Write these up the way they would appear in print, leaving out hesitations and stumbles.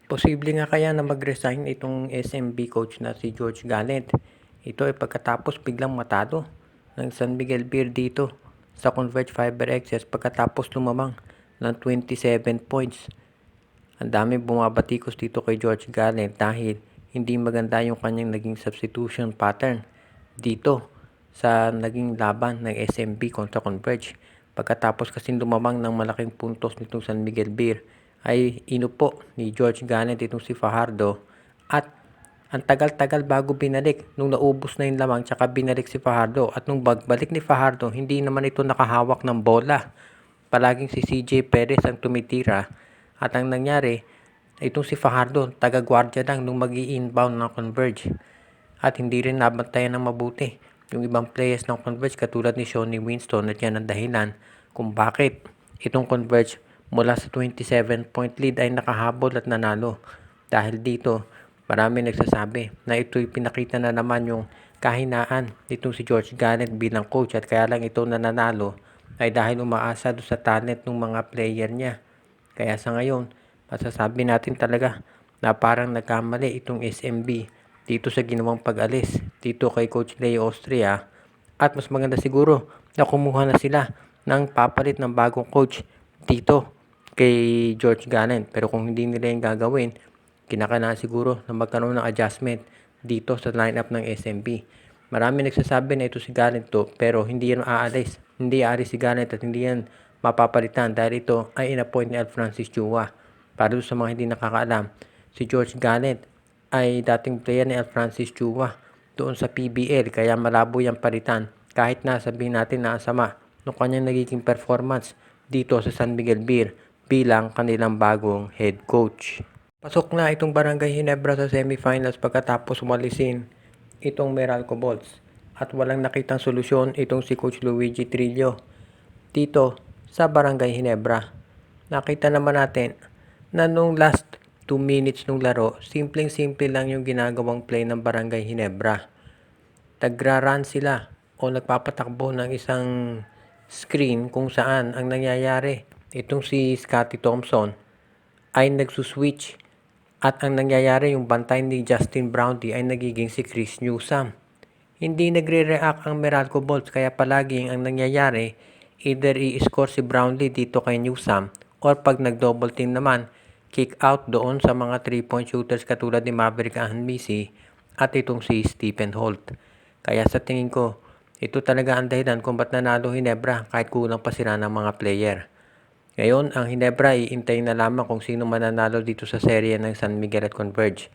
Posible nga kaya na mag-resign itong SMB coach na si George Gallant. Ito ay pagkatapos biglang matalo ng San Miguel Beer dito sa Converge Fiber Excess pagkatapos lumamang ng 27 points. Ang dami bumabatikos dito kay George Gallant dahil hindi maganda yung kanyang naging substitution pattern dito sa naging laban ng SMB kontra Converge. Pagkatapos kasi lumamang ng malaking puntos nitong San Miguel Beer ay inupo ni George Gallant itong si Fajardo at ang tagal-tagal bago binalik nung naubos na yung lamang tsaka binalik si Fajardo at nung bagbalik ni Fajardo hindi naman ito nakahawak ng bola. Palaging si CJ Perez ang tumitira at ang nangyari itong si Fajardo taga-gwardiya lang nung mag-i-inbound ng Converge at hindi rin nabantayan ng mabuti yung ibang players ng Converge katulad ni Shawnee Winston at yan ang dahilan kung bakit itong Converge mula sa 27-point lead ay nakahabol at nanalo. Dahil dito, marami nagsasabi na ito'y pinakita na naman yung kahinaan nitong si George Gallant bilang coach at kaya lang ito nananalo ay dahil umaasa doon sa talent ng mga player niya. Kaya sa ngayon, masasabi natin talaga na parang nagkamali itong SMB dito sa ginawang pag-alis dito kay Coach Leo Austria at mas maganda siguro na kumuha na sila ng papalit ng bagong coach dito kay George Gallant. Pero kung hindi nila yung gagawin, kinakailangan siguro na magkaroon ng adjustment dito sa lineup ng SMB. Marami nagsasabi na ito si Gallant to pero hindi yan aalis. Hindi aalis si Gallant at hindi yan mapapalitan dahil ito ay in-appoint ni Al Francis Chua. Para sa mga hindi nakakaalam, si George Gallant ay dating player ni Al Francis Chua doon sa PBL kaya malabo yung palitan kahit na sabihin natin na sama nung kanyang nagiging performance dito sa San Miguel Beer bilang kanilang bagong head coach. Pasok na itong Barangay Ginebra sa semifinals pagkatapos umalisin itong Meralco Bolts at walang nakitang solusyon itong si Coach Luigi Trillo dito sa Barangay Ginebra. Nakita naman natin na nung last 2 minutes nung laro, simpleng-simple lang yung ginagawang play ng Barangay Ginebra. Nagra-run sila o nagpapatakbo ng isang screen kung saan ang nangyayari. Itong si Scotty Thompson ay nagsuswitch at ang nangyayari yung bantay ni Justin Brownlee ay nagiging si Chris Newsome. Hindi nagre-react ang Meralco Bolts kaya palaging ang nangyayari either i-score si Brownlee dito kay Newsome or pag nag-double team naman, kick out doon sa mga 3-point shooters katulad ni Maverick Ahanmisi at itong si Stephen Holt. Kaya sa tingin ko, ito talaga ang dahilan kung ba't nanalo Ginebra kahit kulang pa sila ng mga player. Ngayon, ang Ginebra iintay na lamang kung sino mananalo dito sa serye ng San Miguel at Converge.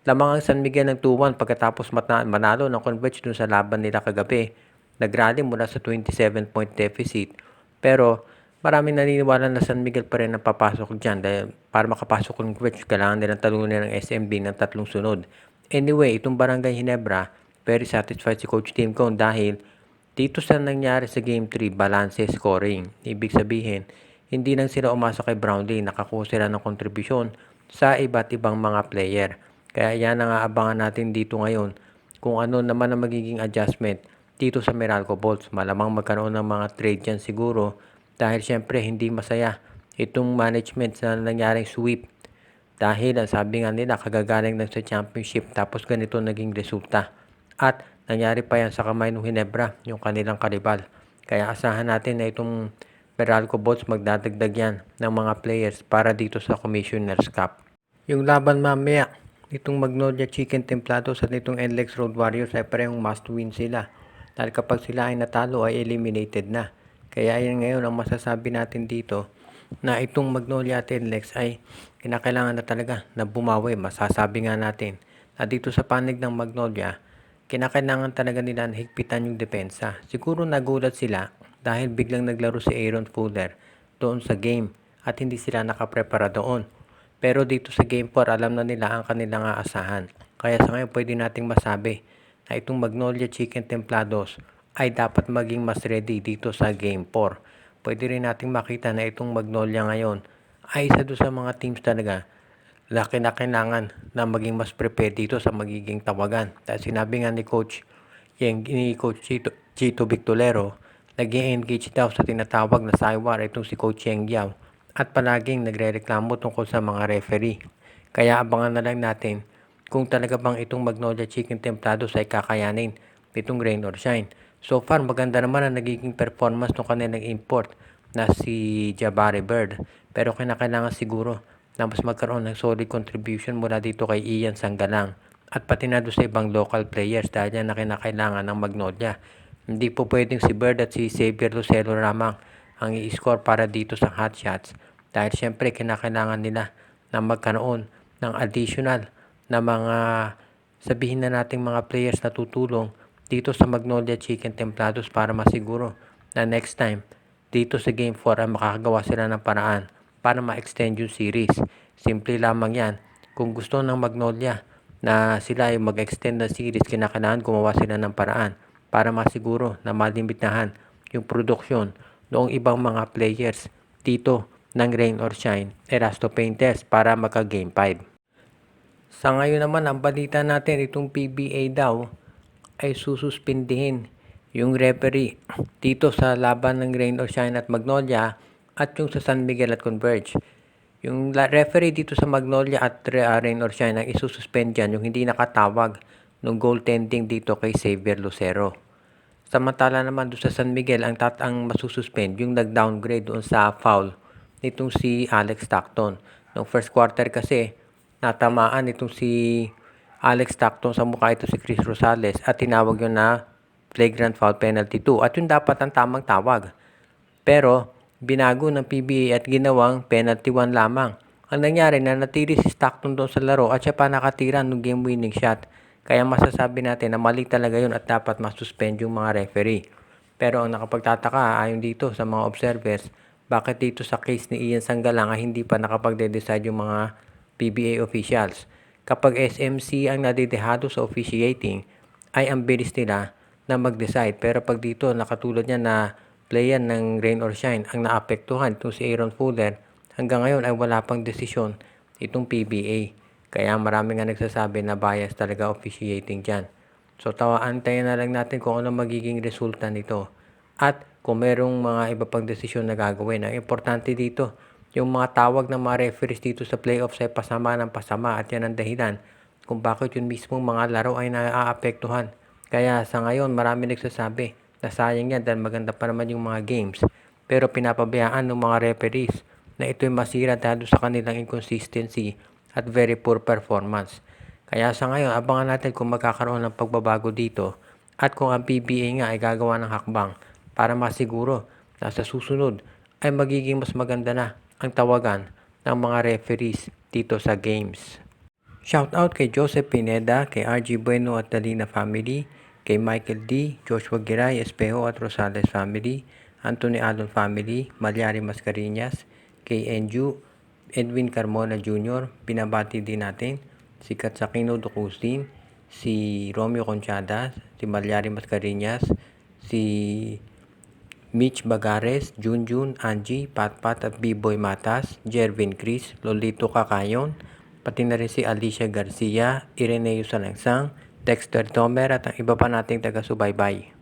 Lamang ang San Miguel ng 2-1 pagkatapos manalo ng Converge dun sa laban nila kagabi. Nagrally mula sa 27-point deficit. Pero maraming naniniwala na San Miguel pa rin ang papasok dyan dahil para makapasok ng Converge, kailangan nilang talunin ng SMB ng 3 sunod. Anyway, itong Barangay Ginebra, very satisfied si Coach Tim Cone dahil dito sa nangyari sa Game 3, balance scoring. Ibig sabihin, hindi lang sila umasa kay Brownlee, nakakuha sila ng kontribusyon sa iba't ibang mga player. Kaya yan ang aabangan natin dito ngayon kung ano naman ang magiging adjustment dito sa Meralco Bolts. Malamang magkaroon ng mga trade yan siguro dahil syempre hindi masaya itong management na nangyaring sweep. Dahil ang sabi nga nila kagagaling lang sa championship tapos ganito naging resulta. At nangyari pa yan sa kamay ng Ginebra, yung kanilang karibal. Kaya asahan natin na itong Meralco Bolts magdadagdag yan ng mga players para dito sa Commissioner's Cup. Yung laban mamaya, itong Magnolia Chicken Templados at itong NLEX Road Warriors ay parehong must win sila. Dahil kapag sila ay natalo ay eliminated na. Kaya yan ngayon ang masasabi natin dito na itong Magnolia at NLEX ay kinakailangan na talaga na bumawi. Masasabi nga natin na dito sa panig ng Magnolia, kinakailangan talaga nila na higpitan yung depensa. Siguro nagulat sila dahil biglang naglaro si Aaron Fuller doon sa game at hindi sila nakaprepara doon. Pero dito sa Game 4, alam na nila ang kanilang aasahan. Kaya sa ngayon pwede nating masabi na itong Magnolia Chicken Templados ay dapat maging mas ready dito sa Game 4. Pwede rin nating makita na itong Magnolia ngayon ay isa doon sa mga teams talaga na kailangan na maging mas prepared dito sa magiging tawagan. Dahil sinabi nga ni Coach Chito Victolero, nag-engage daw sa tinatawag na Saywar itong si Coach Yeng Yao at palaging nagre-reklamo tungkol sa mga referee. Kaya abangan na lang natin kung talaga bang itong Magnolia Chicken Templados ay kakayanin nitong rain or shine. So far, maganda naman ang nagiging performance ng kanilang import na si Jabari Bird. Pero kinakailangan siguro na mas magkaroon ng solid contribution mula dito kay Ian Sanggalang at pati na doon sa ibang local players dahil yan na kinakailangan ng Magnolia. Hindi po pwedeng si Bird at si Xavier Lucero lamang ang i-score para dito sa hot shots dahil syempre kinakailangan nila na magkaroon ng additional na mga sabihin na nating mga players na tutulong dito sa Magnolia Chicken Templados para masiguro na next time dito sa Game 4 ay makakagawa sila ng paraan para ma-extend yung series. Simple lamang yan. Kung gusto ng Magnolia na sila ay mag-extend ng series, kinakailangan gumawa sila ng paraan para masiguro na malimitahan yung produksyon noong ibang mga players dito ng Rain or Shine Erasto Painters para maka-Game 5. Sa ngayon naman, ang balita natin, itong PBA daw ay sususpindihin yung referee dito sa laban ng Rain or Shine at Magnolia at yung sa San Miguel at Converge. Yung referee dito sa Magnolia at Rain or Shine ang isususpend dyan yung hindi nakatawag ng goaltending dito kay Xavier Lucero. Samantala naman doon sa San Miguel, ang masususpend yung nag-downgrade doon sa foul nitong si Alex Stockton. Noong first quarter kasi, natamaan itong si Alex Stockton sa mukha ito si Chris Rosales at tinawag yun na flagrant foul penalty 2 at yun dapat ang tamang tawag. Pero binago ng PBA at ginawang penalty 1 lamang. Ang nangyari na natiri si Stockton doon sa laro at siya pa nakatira ng game winning shot. Kaya masasabi natin na mali talaga yun at dapat masuspend yung mga referee. Pero ang nakapagtataka ayon dito sa mga observers, bakit dito sa case ni Ian Sanggalang ay hindi pa nakapagde-decide yung mga PBA officials. Kapag SMC ang nadidehado sa officiating, ay ang bilis nila na mag-decide. Pero pag dito, nakatulad niya na player ng Rain or Shine ang naapektuhan, itong si Aaron Fuller, hanggang ngayon ay wala pang desisyon itong PBA. Kaya marami nga nagsasabi na bias talaga officiating dyan. So antayin na lang natin kung ano magiging resulta nito. At kung merong mga iba pang desisyon na gagawin. Ang importante dito, yung mga tawag ng mga referees dito sa playoffs ay pasama ng pasama at yan ang dahilan kung bakit yung mismong mga laro ay naaapektuhan. Kaya sa ngayon marami nagsasabi na sayang yan dahil maganda pa naman yung mga games. Pero pinapabayaan ng mga referees na ito'y masira dahil sa kanilang inconsistency at very poor performance. Kaya sa ngayon, abangan natin kung magkakaroon ng pagbabago dito at kung ang PBA nga ay gagawa ng hakbang para masiguro na sa susunod ay magiging mas maganda na ang tawagan ng mga referees dito sa games. Shoutout kay Joseph Pineda, kay RG Bueno at Dalina family, kay Michael D, Joshua Giray, Espejo at Rosales family, Anthony Alon family, Malyari Mascarinas, kay Enju, Edwin Carmona Jr., binabati din natin, si Katsakino Ducusin, si Romeo Conchada, si Malyari Mascarinas, si Mitch Bagares, Junjun, Angie, Patpat at B-Boy Matas, Jervin Chris, Lolito Kakayon, pati na rin si Alicia Garcia, Ireneo Salangsang, Dexter Tomer at ang iba pa nating taga-subaybay.